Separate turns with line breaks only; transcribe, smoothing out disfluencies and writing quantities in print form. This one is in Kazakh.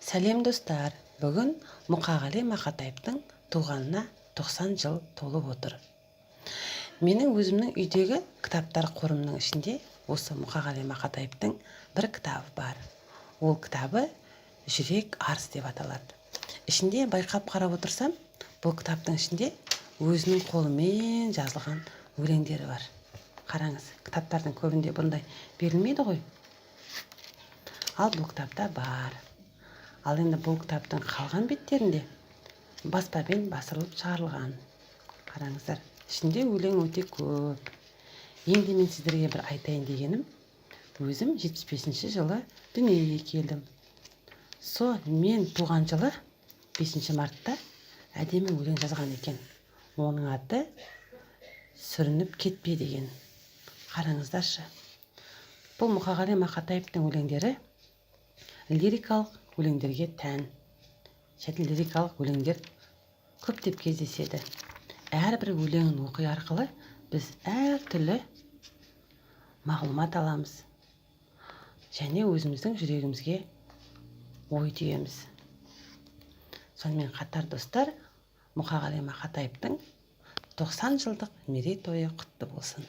Сәлем достар, бүгін Мұқағали Мақатаевтың туғанына 90 жыл толып отыр. Менің өзімнің үйдегі кітаптар қорымның ішінде осы Мұқағали Мақатаевтың бір кітабы бар. Ол кітабы «Жүрек арыс» деп аталады. Ішінде байқап қарап отырсам, бұл кітаптың ішінде өзінің қолымен жазылған өлеңдері бар. Қараңыз, кітаптардың көбінде бұндай берілмейді ғой. Ал бұл кітапта бар. Ал енді бұл кітаптың қалған беттерінде баспамен басылып шығарылған. Қараңыздар, ішінде өлең өте көп. Енді мен сіздерге бір айтайын дегенім, өзім 75-ші жылы дүниеге келдім. Мен туған жылы 5 мартта әдемі өлең жазған екен. Оның аты «Сүрініп кетпе» деген. Қараңыздаршы. Бұл Мұқағали Мақатаевтың өлеңдері лирикалық өлеңдерге тән. Және лирикалық өлеңдер көптеп кездеседі. Әрбір өлеңін оқи арқылы біз әртүрлі мағлұмат аламыз. Және өзіміздің жүрегімізге ой түйеміз. Сонымен қатар достар, Мұқағали Мақатаевтың 90 жылдық мерейтойы құтты болсын.